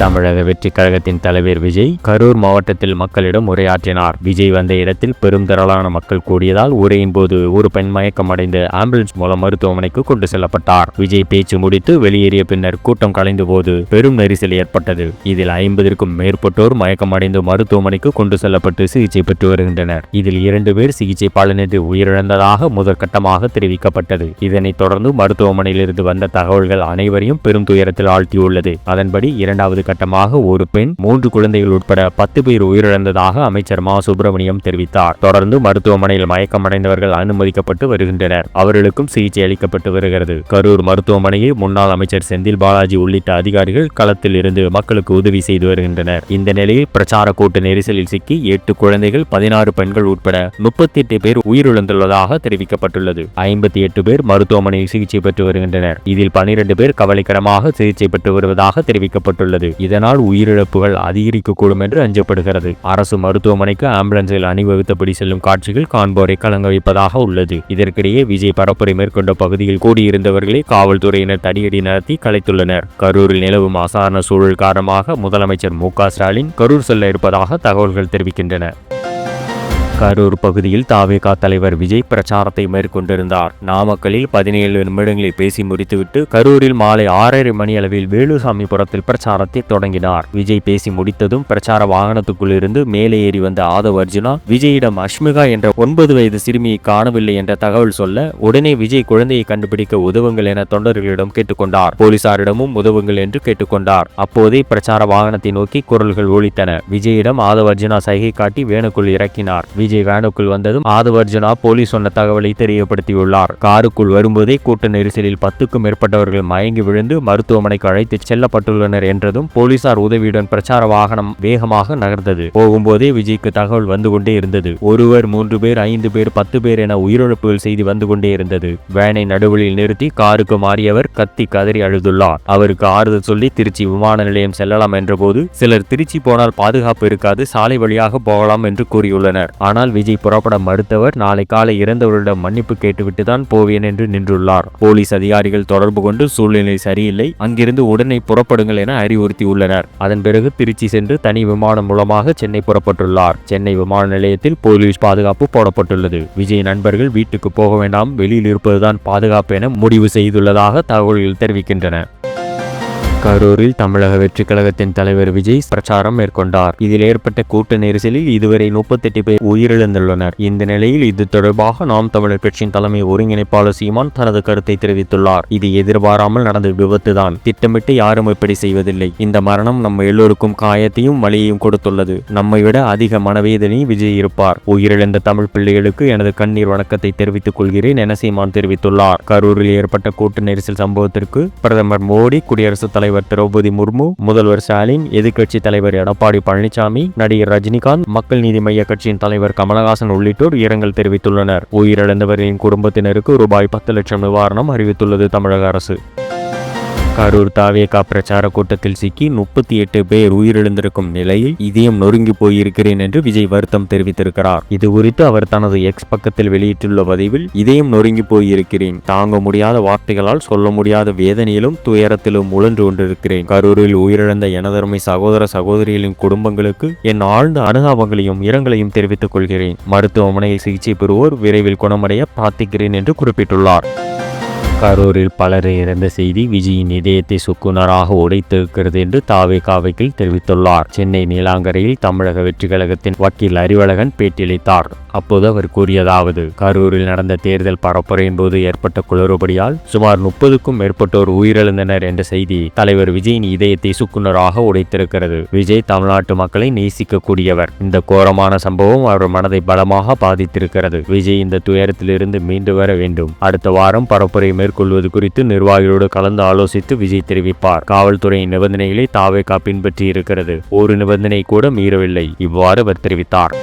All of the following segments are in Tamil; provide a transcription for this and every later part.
தமிழக வெற்றி கழகத்தின் தலைவர் விஜய் கரூர் மாவட்டத்தில் மக்களிடம் உரையாற்றினார். விஜய் வந்த இடத்தில் பெரும் திரளான மக்கள் கூடியதால் உரையின் போது ஒரு பெண் மயக்கமடைந்து ஆம்புலன்ஸ் மூலம் மருத்துவமனைக்கு கொண்டு செல்லப்பட்டார். விஜய் பேச்சு முடித்து வெளியேறிய பின்னர் கூட்டம் கலைந்த போது பெரும் நெரிசல் ஏற்பட்டது. இதில் 50க்கும் மேற்பட்டோர் மயக்கமடைந்து மருத்துவமனைக்கு கொண்டு செல்லப்பட்டு சிகிச்சை பெற்று வருகின்றனர். இதில் 2 பேர் சிகிச்சை பலனின்றி உயிரிழந்ததாக முதற்கட்டமாக தெரிவிக்கப்பட்டது. இதனைத் தொடர்ந்து மருத்துவமனையிலிருந்து வந்த தகவல்கள் அனைவரையும் பெரும் துயரத்தில் ஆழ்த்தியுள்ளது. அதன்படி இரண்டாவது கட்டமாக ஒரு பெண் 3 குழந்தைகள் உட்பட 10 பேர் உயிரிழந்ததாக அமைச்சர் மா சுப்பிரமணியம் தெரிவித்தார். தொடர்ந்து மருத்துவமனையில் மயக்கமடைந்தவர்கள் அனுமதிக்கப்பட்டு வருகின்றனர். அவர்களுக்கும் சிகிச்சை அளிக்கப்பட்டு வருகிறது. கரூர் மருத்துவமனையில் முன்னாள் அமைச்சர் செந்தில் பாலாஜி உள்ளிட்ட அதிகாரிகள் களத்தில் இருந்து மக்களுக்கு உதவி செய்து வருகின்றனர். இந்த நிலையில் பிரச்சார கூட்ட நெரிசலில் சிக்கி 8 குழந்தைகள் 16 பெண்கள் உட்பட 38 பேர் உயிரிழந்துள்ளதாக தெரிவிக்கப்பட்டுள்ளது. 58 பேர் மருத்துவமனையில் சிகிச்சை பெற்று வருகின்றனர். இதில் 12 பேர் கவலைக்கிடமாக சிகிச்சை பெற்று வருவதாக தெரிவிக்கப்பட்டுள்ளது. இதனால் உயிரிழப்புகள் அதிகரிக்கக்கூடும் என்று அஞ்சப்படுகிறது. அரசு மருத்துவமனைக்கு ஆம்புலன்ஸில் அணிவகுத்தபடி செல்லும் காட்சிகள் காண்போரை கலங்க வைப்பதாக உள்ளது. இதற்கிடையே விஜய் பரப்புரை மேற்கொண்ட பகுதியில் கூடியிருந்தவர்களை காவல்துறையினர் தடியடி நடத்தி கலைத்துள்ளனர். கரூரில் நிலவும் அசாதாரண சூழல் காரணமாக முதலமைச்சர் மு.க. ஸ்டாலின் கரூர் செல்ல இருப்பதாக தகவல்கள் தெரிவிக்கின்றன. கரூர் பகுதியில் தாவேகா தலைவர் விஜய் பிரச்சாரத்தை மேற்கொண்டிருந்தார். நாமக்கலில் 17 நிமிடங்களில் பேசி முடித்துவிட்டு கரூரில் மாலை 6:30 மணி அளவில் வேலுசாமிபுரத்தில் பிரச்சாரத்தை தொடங்கினார். விஜய் பேசி முடித்ததும் பிரச்சார வாகனத்துக்குள் இருந்து மேலே ஏறி வந்த ஆதவ் அர்ஜுனா விஜயிடம் அஷ்மிகா என்ற 9 வயது சிறுமியை காணவில்லை என்ற தகவல் சொல்ல உடனே விஜய் குழந்தையை கண்டுபிடிக்க உதவுங்கள் என தொண்டர்களிடம் கேட்டுக்கொண்டார். போலீசாரிடமும் உதவுங்கள் என்று கேட்டுக்கொண்டார். அப்போதே பிரச்சார வாகனத்தை நோக்கி குரல்கள் ஒலித்தன. விஜயிடம் ஆதவ் அர்ஜுனா சைகை காட்டி வேனுக்குள் இறக்கினார். விஜய் வேனுக்குள் வந்ததும் ஆதவ் அர்ஜுனா போலீஸ் சொன்ன தகவலை தெரியப்படுத்தியுள்ளார். காருக்குள் வரும்போதே கூட்ட நெரிசலில் 10க்கும் மேற்பட்டவர்கள் மயங்கி விழுந்து மருத்துவமனைக்கு அழைத்து செல்லப்பட்டுள்ளனர் என்றதும் போலீசார் உதவியுடன் பிரச்சார வாகனம் வேகமாக நகர்ந்தது. போகும்போதே விஜய்க்கு தகவல் வந்து கொண்டே இருந்தது. ஒருவர் 3 பேர் 5 பேர் 10 பேர் என உயிரிழப்புகள் செய்தி வந்து கொண்டே இருந்தது. வேனை நடுவழியில் நிறுத்தி காருக்கு மாறியவர் கத்தி கதறி அழுதுள்ளார். அவருக்கு ஆறுதல் சொல்லி திருச்சி விமான நிலையம் செல்லலாம் என்ற போது சிலர் திருச்சி போனால் பாதுகாப்பு இருக்காது, சாலை வழியாக போகலாம் என்று கூறியுள்ளனர். ஆனால் விஜய் புறப்பட மறுத்தவர் நாளை காலை இறந்தவர்களிடம் மன்னிப்பு கேட்டுவிட்டு தான் போவேன் என்று நின்றுள்ளார். போலீஸ் அதிகாரிகள் தொடர்பு கொண்டு சூழ்நிலை சரியில்லை, அங்கிருந்து உடனே புறப்படுங்கள் என அறிவுறுத்தியுள்ளனர். அதன் பிறகு திருச்சி சென்று தனி விமானம் மூலமாக சென்னை புறப்பட்டுள்ளார். சென்னை விமான நிலையத்தில் போலீஸ் பாதுகாப்பு போடப்பட்டுள்ளது. விஜய் நண்பர்கள் வீட்டுக்கு போக வேண்டாம், வெளியில் இருப்பதுதான் பாதுகாப்பு என முடிவு செய்துள்ளதாக தகவல்கள் தெரிவிக்கின்றன. கரூரில் தமிழக வெற்றி கழகத்தின் தலைவர் விஜய் பிரச்சாரம் மேற்கொண்டார். இதில் ஏற்பட்ட கூட்ட நெரிசலில் இதுவரை 38 பேர் உயிரிழந்துள்ளனர். இந்த நிலையில் இது தொடர்பாக நாம் தமிழர் கட்சியின் தலைமை ஒருங்கிணைப்பாளர் சீமான் தனது கருத்தை தெரிவித்துள்ளார். இது எதிர்பாராமல் நடந்த விபத்துதான், திட்டமிட்டு யாரும் இப்படி செய்வதில்லை. இந்த மரணம் நம்ம எல்லோருக்கும் காயத்தையும் வலியையும் கொடுத்துள்ளது. நம்மை விட அதிக மனவேதனை விஜய் இருப்பார். உயிரிழந்த தமிழ் பிள்ளைகளுக்கு எனது கண்ணீர் வணக்கத்தை தெரிவித்துக் கொள்கிறேன் என சீமான் தெரிவித்துள்ளார். கரூரில் ஏற்பட்ட கூட்ட நெரிசல் சம்பவத்திற்கு பிரதமர் மோடி, குடியரசுத் தலைவர் திரௌபதி முர்மு, முதல்வர் ஸ்டாலின், எதிர்க்கட்சி தலைவர் எடப்பாடி பழனிசாமி, நடிகர் ரஜினிகாந்த், மக்கள் நீதி மய்ய கட்சியின் தலைவர் கமலஹாசன் உள்ளிட்டோர் இரங்கல் தெரிவித்துள்ளனர். உயிரிழந்தவர்களின் குடும்பத்தினருக்கு ரூபாய் 10 லட்சம் நிவாரணம் அறிவித்துள்ளது தமிழக அரசு. கரூர் தாவேகா பிரச்சார கூட்டத்தில் சிக்கி 38 பேர் உயிரிழந்திருக்கும் நிலையில் இதயம் நொறுங்கி போயிருக்கிறேன் என்று விஜய் வருத்தம் தெரிவித்திருக்கிறார். இது குறித்து அவர் தனது எக்ஸ் பக்கத்தில் வெளியிட்டுள்ள பதிவில், இதயம் நொறுங்கி போயிருக்கிறேன், தாங்க முடியாத வார்த்தைகளால் சொல்ல முடியாத வேதனையிலும் துயரத்திலும் உழன்று கொண்டிருக்கிறேன். கரூரில் உயிரிழந்த எனதருமை சகோதர சகோதரிகளின் குடும்பங்களுக்கு என் ஆழ்ந்த அனுதாபங்களையும் இரங்கலையும் தெரிவித்துக் கொள்கிறேன். மருத்துவமனையில் சிகிச்சை பெறுவோர் விரைவில் குணமடைய பிரார்த்திக்கிறேன் என்று குறிப்பிட்டுள்ளார். கரூரில் பலர் இறந்த செய்தி விஜயின் இதயத்தை சுக்குநராக உடைத்திருக்கிறது என்று தாவேகா வக்கீல் தெரிவித்துள்ளார். சென்னை நீலாங்கரையில் தமிழக வெற்றி கழகத்தின் வக்கீல் அறிவழகன் பேட்டியளித்தார். அப்போது அவர் கூறியதாவது, கரூரில் நடந்த தேர்தல் பரப்புரையின் போது ஏற்பட்ட குளறுபடியால் சுமார் 30க்கும் மேற்பட்டோர் உயிரிழந்தனர் என்ற செய்தி தலைவர் விஜயின் இதயத்தை சுக்குநராக உடைத்திருக்கிறது. விஜய் தமிழ்நாட்டு மக்களை நேசிக்கக்கூடியவர். இந்த கோரமான சம்பவம் அவர் மனதை பலமாக பாதித்திருக்கிறது. விஜய் இந்த துயரத்திலிருந்து மீண்டு வர வேண்டும். அடுத்த வாரம் பரப்புரை கொள்வது குறித்து நிர்வாகிகளோடு கலந்து ஆலோசித்து விஜய் தெரிவிப்பார். காவல்துறையின் நிபந்தனைகளை தாவேகா பின்பற்றி இருக்கிறது, ஒரு நிபந்தனை கூட மீறவில்லை. இவ்வாறு அவர் தெரிவித்தார்.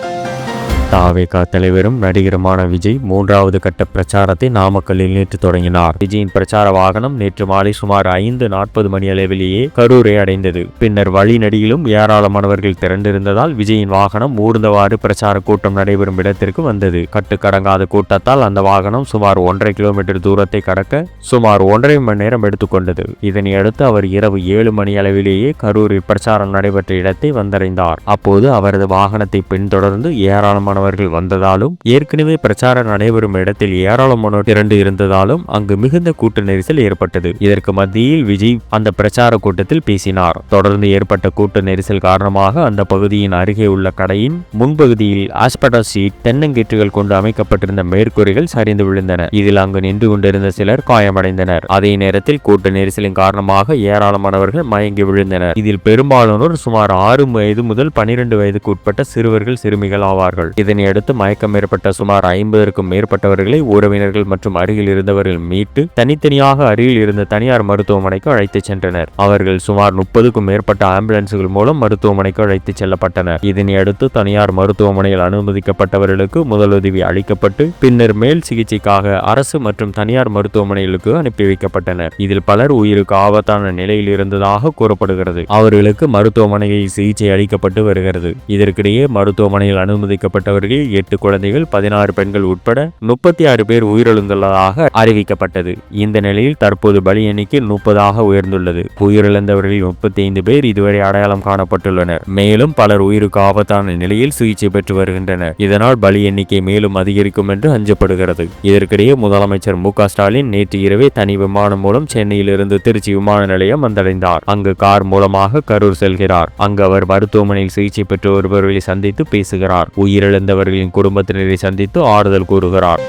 தாவேகா தலைவரும் நடிகருமான விஜய் 3வது கட்ட பிரச்சாரத்தை நாமக்கல்லில் நேற்று தொடங்கினார். விஜயின் பிரச்சார வாகனம் நேற்று மாலை சுமார் 5:40 மணி அளவிலேயே கரூரை அடைந்தது. பின்னர் வழிநடியிலும் ஏராளமானவர்கள் திரண்டிருந்ததால் விஜயின் வாகனம் ஊர்ந்தவாறு பிரச்சார கூட்டம் நடைபெறும் இடத்திற்கு வந்தது. கட்டுக்கடங்காத கூட்டத்தால் அந்த வாகனம் சுமார் 1.5 கிலோமீட்டர் தூரத்தை கடக்க சுமார் 1.5 மணி நேரம் எடுத்துக்கொண்டது. இதனையடுத்து அவர் இரவு 7 மணி அளவிலேயே கரூரில் பிரச்சாரம் நடைபெற்ற இடத்தை வந்தடைந்தார். அப்போது அவரது வாகனத்தை பின்தொடர்ந்து ஏராளமான வந்ததாலும் ஏற்கனவே பிரச்சாரம் நடைபெறும் இடத்தில் ஏராளமானோர் திரண்டு இருந்ததாலும் அங்கு மிகுந்த கூட்ட நெரிசல் ஏற்பட்டது. இதற்கு மத்தியில் விஜய் அந்த பிரச்சார கூட்டத்தில் பேசினார். தொடர்ந்து ஏற்பட்ட கூட்ட நெரிசல் காரணமாக அந்த பகுதியின் அருகே உள்ள கடையின் முன்பகுதியில் ஆஸ்பெட்டாஸ் ஷீட் தென்னங்கீற்றுகள் கொண்டு அமைக்கப்பட்டிருந்த மேற்கூரைகள் சரிந்து விழுந்தன. இதில் அங்கு நின்று கொண்டிருந்த சிலர் காயமடைந்தனர். அதே நேரத்தில் கூட்ட நெரிசலின் காரணமாக ஏராளமானவர்கள் மயங்கி விழுந்தனர். இதில் பெரும்பாலானோர் சுமார் 6 வயது முதல் 12 வயதுக்கு உட்பட்ட சிறுவர்கள் சிறுமிகள் ஆவார்கள். இதனையடுத்து மயக்கம் ஏற்பட்ட சுமார் 50க்கும் மேற்பட்டவர்களை உறவினர்கள் மற்றும் அருகில் இருந்தவர்கள் மீட்டு தனித்தனியாக அருகில் இருந்த தனியார் மருத்துவமனைக்கு அழைத்துச் சென்றனர். அவர்கள் சுமார் 30க்கும் மேற்பட்ட ஆம்புலன்ஸ்கள் மூலம் மருத்துவமனைக்கு அழைத்துச் செல்லப்பட்டனர். இதனையடுத்து தனியார் மருத்துவமனையில் அனுமதிக்கப்பட்டவர்களுக்கு முதலுதவி அளிக்கப்பட்டு பின்னர் மேல் சிகிச்சைக்காக அரசு மற்றும் தனியார் மருத்துவமனைகளுக்கு அனுப்பி வைக்கப்பட்டனர். இதில் பலர் உயிருக்கு ஆபத்தான நிலையில் இருந்ததாக கூறப்படுகிறது. அவர்களுக்கு மருத்துவமனையில் சிகிச்சை அளிக்கப்பட்டு வருகிறது. இதற்கிடையே மருத்துவமனையில் அனுமதிக்கப்பட்டவர்கள் 8 குழந்தைகள் 16 பெண்கள் உட்பட 36 பேர் உயிரிழந்துள்ளதாக அறிவிக்கப்பட்டது. இந்த நிலையில் தற்போது பலி எண்ணிக்கை 30ஆக உயர்ந்துள்ளது. உயிரிழந்தவர்களில் 35 பேர் இதுவரை அடையாளம் காணப்பட்டுள்ளனர். மேலும் பலர் உயிருக்கு ஆபத்தான நிலையில் சிகிச்சை பெற்று வருகின்றனர். இதனால் பலி எண்ணிக்கை மேலும் அதிகரிக்கும் என்று அஞ்சப்படுகிறது. இதற்கிடையே முதலமைச்சர் மு க ஸ்டாலின் நேற்று இரவே தனி விமானம் மூலம் சென்னையிலிருந்து திருச்சி விமான நிலையம் வந்தடைந்தார். அங்கு கார் மூலமாக கரூர் செல்கிறார். அங்கு அவர் மருத்துவமனையில் சிகிச்சை பெற்று வருபவர்களை சந்தித்து பேசுகிறார். உயிரிழந்தவர்களின் குடும்பத்தினரை சந்தித்து ஆறுதல் கூறுகிறார்.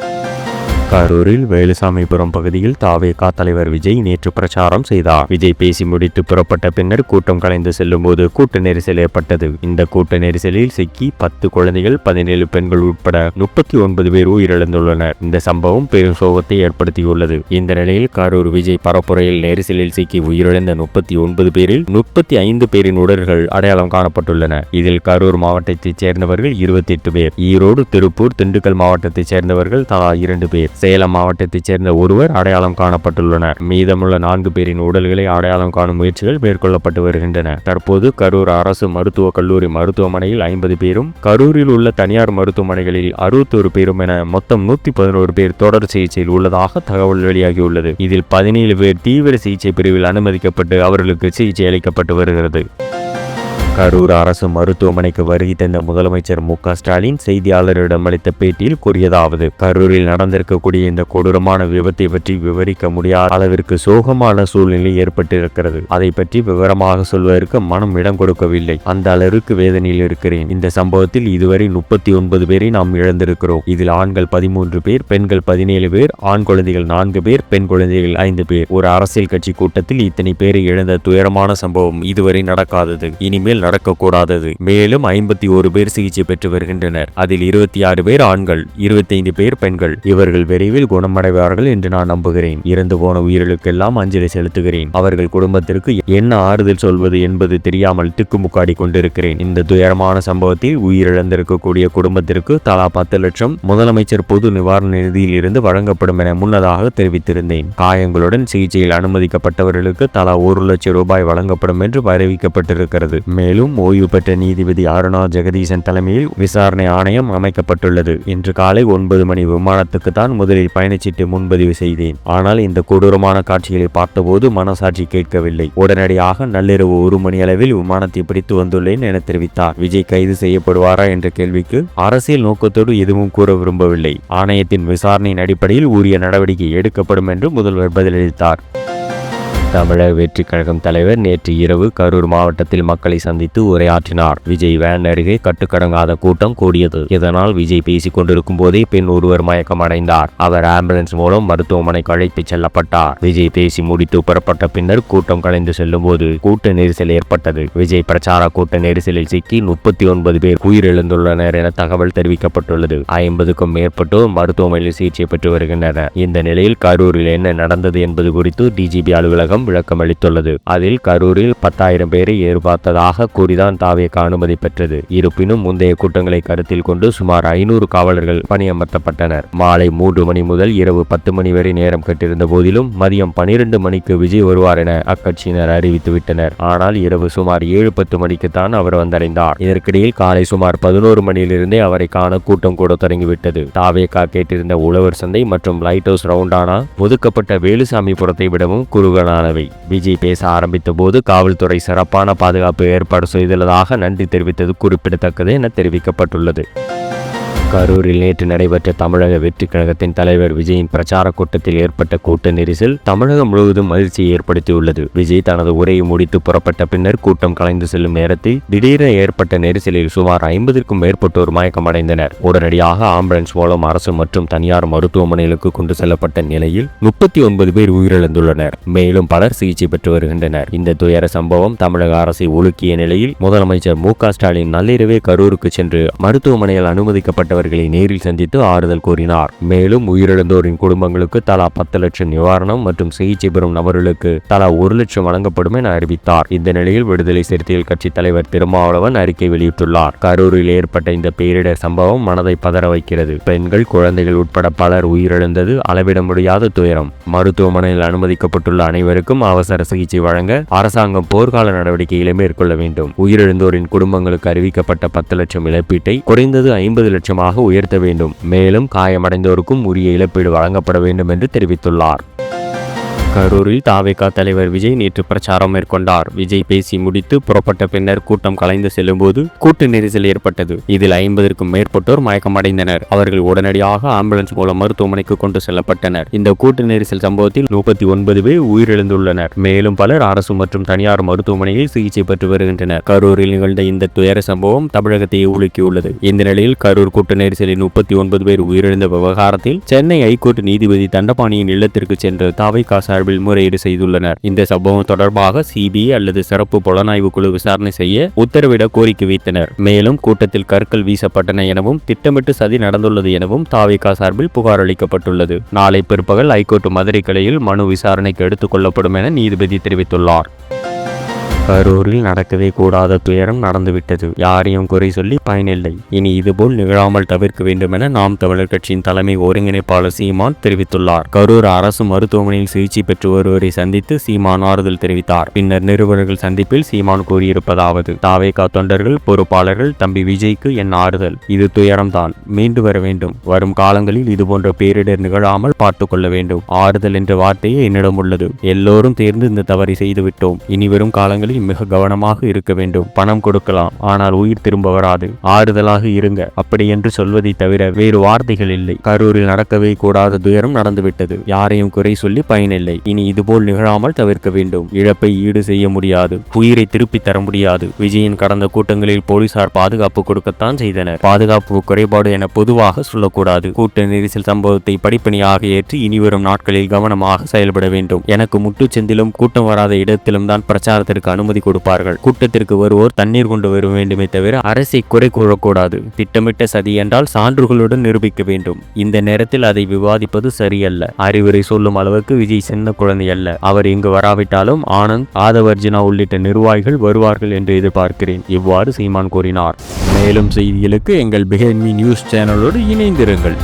கரூரில் வேலுசாமிபுரம் பகுதியில் தாவேகா தலைவர் விஜய் நேற்று பிரச்சாரம் செய்தார். விஜய் பேசி முடித்து புறப்பட்ட பின்னர் கூட்டம் கலைந்து செல்லும் போது கூட்ட நெரிசல் ஏற்பட்டது. இந்த கூட்ட நெரிசலில் சிக்கி 10 குழந்தைகள் 17 பெண்கள் உட்பட 39 பேர் உயிரிழந்துள்ளனர். இந்த சம்பவம் பெரும் சோகத்தை ஏற்படுத்தியுள்ளது. இந்த நிலையில் கரூர் விஜய் பரப்புரையில் நெரிசலில் சிக்கி உயிரிழந்த 39 பேரில் 35 பேரின் உடல்கள் அடையாளம் காணப்பட்டுள்ளன. இதில் கரூர் மாவட்டத்தைச் சேர்ந்தவர்கள் 28 பேர், ஈரோடு, திருப்பூர், திண்டுக்கல் மாவட்டத்தைச் சேர்ந்தவர்கள் தலா 2 பேர், சேலம் மாவட்டத்தைச் சேர்ந்த ஒருவர் அடையாளம் காணப்பட்டுள்ளனர். மீதமுள்ள 4 பேரின் உடல்களை அடையாளம் காணும் முயற்சிகள் மேற்கொள்ளப்பட்டு வருகின்றன. தற்போது கரூர் அரசு மருத்துவக் கல்லூரி மருத்துவமனையில் 50 பேரும், கரூரில் உள்ள தனியார் மருத்துவமனைகளில் 61 பேரும் என மொத்தம் 111 பேர் தொடர் சிகிச்சையில் உள்ளதாக தகவல் வெளியாகியுள்ளது. இதில் 17 பேர் தீவிர சிகிச்சை பிரிவில் அனுமதிக்கப்பட்டு அவர்களுக்கு சிகிச்சை அளிக்கப்பட்டு வருகிறது. கரூர் அரசு மருத்துவமனைக்கு வருகை தந்த முதலமைச்சர் மு க ஸ்டாலின் செய்தியாளரிடம் அளித்த பேட்டியில் கூறியதாவது: கரூரில் நடந்திருக்கக்கூடிய இந்த கொடூரமான விபத்தை பற்றி விவரிக்க முடியாத அளவிற்கு சோகமான சூழ்நிலை ஏற்பட்டிருக்கிறது. அதை பற்றி விவரமாக சொல்வதற்கு மனம் இடம் கொடுக்கவில்லை. அந்த அளவிற்கு வேதனையில் இருக்கிறேன். இந்த சம்பவத்தில் இதுவரை 39 பேரை நாம் இழந்திருக்கிறோம். இதில் ஆண்கள் 13 பேர், பெண்கள் 17 பேர், ஆண் குழந்தைகள் 4 பேர், பெண் குழந்தைகள் 5 பேர். ஒரு அரசியல் கட்சி கூட்டத்தில் இத்தனை பேரை இழந்த துயரமான சம்பவம் இதுவரை நடக்காதது. இனிமேல் நடக்கக்கூடாதது. மேலும் 51 பேர் சிகிச்சை பெற்று வருகின்றனர். அதில் 26 பேர் ஆண்கள், 25 பேர் பெண்கள். இவர்கள் விரைவில் குணமடைவார்கள் என்று நான் நம்புகிறேன். இறந்து போன உயிர்களுக்கெல்லாம் அஞ்சலி செலுத்துகிறேன். அவர்கள் குடும்பத்திற்கு என்ன ஆறுதல் சொல்வது என்பது தெரியாமல் திக்குமுக்காடி கொண்டிருக்கிறேன். இந்த துயரமான சம்பவத்தில் உயிரிழந்திருக்கக்கூடிய குடும்பத்திற்கு தலா 10 லட்சம் முதலமைச்சர் பொது நிவாரண நிதியில் இருந்து வழங்கப்படும் என முன்னதாக தெரிவித்திருந்தேன். காயங்களுடன் சிகிச்சையில் அனுமதிக்கப்பட்டவர்களுக்கு தலா 1 லட்சம் ரூபாய் வழங்கப்படும் என்று அறிவிக்கப்பட்டிருக்கிறது. மேலும் ஓய்வு பெற்ற நீதிபதி அருணா ஜெகதீசன் தலைமையில் விசாரணை ஆணையம் அமைக்கப்பட்டுள்ளது. இன்று காலை 9 மணி விமானத்துக்கு தான் முதலில் பயணச்சீட்டு முன்பதிவு செய்தேன். ஆனால் இந்த கொடூரமான காட்சிகளை பார்த்தபோது மனசாட்சி கேட்கவில்லை. உடனடியாக நள்ளிரவு 1 மணி அளவில் விமானத்தை பிடித்து வந்துள்ளேன் என தெரிவித்தார். விஜய் கைது செய்யப்படுவாரா என்ற கேள்விக்கு அரசியல் நோக்கத்தோடு எதுவும் கூற விரும்பவில்லை. ஆணையத்தின் விசாரணையின் அடிப்படையில் உரிய நடவடிக்கை எடுக்கப்படும் என்று முதல்வர் பதிலளித்தார். தமிழக வெற்றி கழகம் தலைவர் நேற்று இரவு கரூர் மாவட்டத்தில் மக்களை சந்தித்து உரையாற்றினார். விஜய் வேன் அருகே கட்டுக்கடங்காத கூட்டம் கூடியது. இதனால் விஜய் பேசிக் கொண்டிருக்கும் போதே பெண் ஒருவர் மயக்கம் அடைந்தார். அவர் ஆம்புலன்ஸ் மூலம் மருத்துவமனைக்கு அழைத்துச் செல்லப்பட்டார். விஜய் பேசி முடித்து புறப்பட்ட பின்னர் கூட்டம் கலைந்து செல்லும் போது கூட்ட நெரிசல் ஏற்பட்டது. விஜய் பிரச்சார கூட்ட நெரிசலில் சிக்கி 39 பேர் உயிரிழந்துள்ளனர் என தகவல் தெரிவிக்கப்பட்டுள்ளது. 50க்கும் மேற்பட்டோர் மருத்துவமனையில் சிகிச்சை பெற்று வருகின்றனர். இந்த நிலையில் கரூரில் என்ன நடந்தது என்பது குறித்து டிஜிபி அலுவலகம் ஊடகம் விளக்கம் அளித்துள்ளது. அதில் கரூரில் 10,000 பேரை எதிர்பார்த்ததாக கூறிதான் தாவேக அனுமதி பெற்றது. இருப்பினும் முந்தைய கூட்டங்களை கருத்தில் கொண்டு சுமார் 500 காவலர்கள் பணியமர்த்தப்பட்டனர். மாலை 3 மணி முதல் இரவு 10 மணி வரை நேரம் கேட்டிருந்த போதிலும் மதியம் 12 மணிக்கு விஜய் வருவார் என அக்கட்சியினர் அறிவித்து விட்டனர். ஆனால் இரவு சுமார் 7-10 மணிக்குத்தான் அவர் வந்தடைந்தார். இதற்கிடையில் காலை சுமார் 11 மணியிலிருந்தே அவரை காண கூட்டம் கூட தொடங்கிவிட்டது. தாவேகா கேட்டிருந்த உழவர் சந்தை மற்றும் லைட் ஹவுஸ் ரவுண்டானா ஒதுக்கப்பட்ட வேலுசாமிபுரத்தை விடவும் குறுகலானவை. விஜய் பேச ஆரம்பித்த போது காவல்துறை சிறப்பான பாதுகாப்பு ஏற்பாடு செய்துள்ளதாக நன்றி தெரிவித்தது குறிப்பிடத்தக்கது என தெரிவிக்கப்பட்டுள்ளது. கரூரில் நேற்று நடைபெற்ற தமிழக வெற்றி கழகத்தின் தலைவர் விஜயின் பிரச்சார கூட்டத்தில் ஏற்பட்ட கூட்ட நெரிசல் தமிழகம் முழுவதும் அதிர்ச்சியை ஏற்படுத்தியுள்ளது. விஜய் தனது உரையை முடித்து புறப்பட்ட பின்னர் கூட்டம் கலைந்து செல்லும் நேரத்தில் திடீரென ஏற்பட்ட நெரிசலில் சுமார் 50க்கும் மேற்பட்டோர் மயக்கமடைந்தனர். உடனடியாக ஆம்புலன்ஸ் மூலம் அரசு மற்றும் தனியார் மருத்துவமனைகளுக்கு கொண்டு செல்லப்பட்ட நிலையில் 39 பேர் உயிரிழந்துள்ளனர். மேலும் பலர் சிகிச்சை பெற்று வருகின்றனர். இந்த துயர சம்பவம் தமிழக அரசை உலுக்கிய நிலையில் முதலமைச்சர் மு.க. ஸ்டாலின் நள்ளிரவே கரூருக்கு சென்று மருத்துவமனையில் அனுமதிக்கப்பட்ட நேரில் சந்தித்து ஆறுதல் கூறினார். மேலும் உயிரிழந்தோரின் குடும்பங்களுக்கு தலா 10 லட்சம் நிவாரணம் மற்றும் சிகிச்சை பெறும் நபர்களுக்கு தலா 1 லட்சம் வழங்கப்படும் என அறிவித்தார். இந்த நிலையில் விடுதலை சிறுத்தைகள் கட்சி தலைவர் திருமாவளவன் அறிக்கை வெளியிட்டுள்ளார். கரூரில் ஏற்பட்ட இந்த பேரிடர் சம்பவம் மனதை பதற வைக்கிறது. பெண்கள், குழந்தைகள் உட்பட பலர் உயிரிழந்தது அளவிட முடியாத துயரம். மருத்துவமனையில் அனுமதிக்கப்பட்டுள்ள அனைவருக்கும் அவசர சிகிச்சை வழங்க அரசாங்கம் போர்க்கால நடவடிக்கைகளை மேற்கொள்ள வேண்டும். உயிரிழந்தோரின் குடும்பங்களுக்கு அறிவிக்கப்பட்ட 10 லட்சம் இழப்பீட்டை குறைந்தது 50 லட்சமாக உயர்த்த வேண்டும். மேலும் காயமடைந்தோருக்கும் உரிய இழப்பீடு வழங்கப்பட வேண்டும் என்று தெரிவித்துள்ளார். கரூரில் தாவேகா தலைவர் விஜய் நேற்று பிரச்சாரம் மேற்கொண்டார். விஜய் பேசி முடித்து புறப்பட்ட பின்னர் கூட்டம் கலைந்து செல்லும் போது கூட்ட நெரிசல் ஏற்பட்டது. இதில் 50க்கும் மேற்பட்டோர் மயக்கமடைந்தனர். அவர்கள் உடனடியாக ஆம்புலன்ஸ் மூலம் மருத்துவமனைக்கு கொண்டு செல்லப்பட்டனர். இந்த கூட்ட நெரிசல் சம்பவத்தில் 39 பேர் உயிரிழந்துள்ளனர். மேலும் பலர் அரசு மற்றும் தனியார் மருத்துவமனையில் சிகிச்சை பெற்று வருகின்றனர். கரூரில் நிகழ்ந்த இந்த துயர சம்பவம் தமிழகத்தை உலுக்கியுள்ளது. இந்த நிலையில் கரூர் கூட்ட நெரிசலில் 39 பேர் உயிரிழந்த விவகாரத்தில் சென்னை ஐகோர்ட் நீதிபதி தண்டபாணியின் இல்லத்திற்கு சென்று தாவேகா முறையீடு செய்துள்ளனர். இந்த சம்பவம் தொடர்பாக சிபிஐ அல்லது சிறப்பு புலனாய்வு குழு விசாரணை செய்ய உத்தரவிட கோரிக்கை வைத்தனர். மேலும் கூட்டத்தில் கற்கள் வீசப்பட்டன எனவும் திட்டமிட்டு சதி நடந்துள்ளது எனவும் தாவேகா சார்பில் புகார் அளிக்கப்பட்டுள்ளது. நாளை பிற்பகல் ஐகோர்ட் மதுரை கிளையில் மனு விசாரணைக்கு எடுத்துக் கொள்ளப்படும் என நீதிபதி தெரிவித்துள்ளார். கரூரில் நடக்கவே கூடாத துயரம் நடந்துவிட்டது. யாரையும் குறை சொல்லி பயனில்லை. இனி இதுபோல் நிகழாமல் தவிர்க்க வேண்டும் என நாம் தமிழர் கட்சியின் தலைமை ஒருங்கிணைப்பாளர் சீமான் தெரிவித்துள்ளார். கரூர் அரசு மருத்துவமனையில் சிகிச்சை பெற்று வருவரை சந்தித்து சீமான் ஆறுதல் தெரிவித்தார். பின்னர் நிருபர்கள் சந்திப்பில் சீமான் கூறியிருப்பதாவது: தாவேகா தொண்டர்கள், பொறுப்பாளர்கள், தம்பி விஜய்க்கு என் ஆறுதல். இது துயரம்தான், மீண்டு வர வேண்டும். வரும் காலங்களில் இதுபோன்ற பேரிடர் நிகழாமல் பார்த்துக் கொள்ள வேண்டும். ஆறுதல் என்ற வார்த்தையே என்னிடம் உள்ளது. எல்லோரும் தேர்ந்து இந்த தவறை செய்துவிட்டோம். இனி வரும் காலங்களில் மிக கவனமாக இருக்க வேண்டும். பணம் கொடுக்கலாம், ஆனால் உயிர் திரும்ப வராது. ஆறுதலாக இருங்க, அப்படி என்று சொல்வதை தவிர வேறு வார்த்தைகள் இல்லை. கரூரில் நடக்கவே கூடாத துயரம் நடந்துவிட்டது. யாரையும் குறை சொல்லி பயனில்லை. இனி இதுபோல் நிகழாமல் தவிர்க்க வேண்டும். இழப்பை ஈடு செய்ய முடியாது, உயிரை திருப்பி தர முடியாது. விஜயின் கடந்த கூட்டங்களில் போலீசார் பாதுகாப்பு கொடுக்கத்தான் செய்தனர். பாதுகாப்பு குறைபாடு என பொதுவாக சொல்லக்கூடாது. கூட்ட நெரிசல் சம்பவத்தை படிப்பணியாக ஏற்று இனிவரும் நாட்களில் கவனமாக செயல்பட வேண்டும். எனக்கு முட்டுச்செந்திலும் கூட்டம் வராத இடத்திலும் தான் பிரச்சாரத்திற்கு அனுமதி கொடுப்பார்கள். கூட்டத்திற்கு வருவோர் தண்ணீர் கொண்டு வர வேண்டுமே தவிர அரசை குறை கூறக்கூடாது. திட்டமிட்ட சதி என்றால் சான்றுகளுடன் நிரூபிக்க வேண்டும். இந்த நேரத்தில் அதை விவாதிப்பது சரியல்ல. அறிவுரை சொல்லும் அளவுக்கு விஜய் சின்ன குழந்தை அல்ல. அவர் இங்கு வராவிட்டாலும் ஆனந்த், ஆதவர்ஜுனா உள்ளிட்ட நிர்வாகிகள் வருவார்கள் என்று எதிர்பார்க்கிறேன். இவ்வாறு சீமான் கூறினார். மேலும் செய்திகளுக்கு எங்கள் பிஹைண்ட் மீ நியூஸ் சேனலோடு இணைந்திருங்கள்.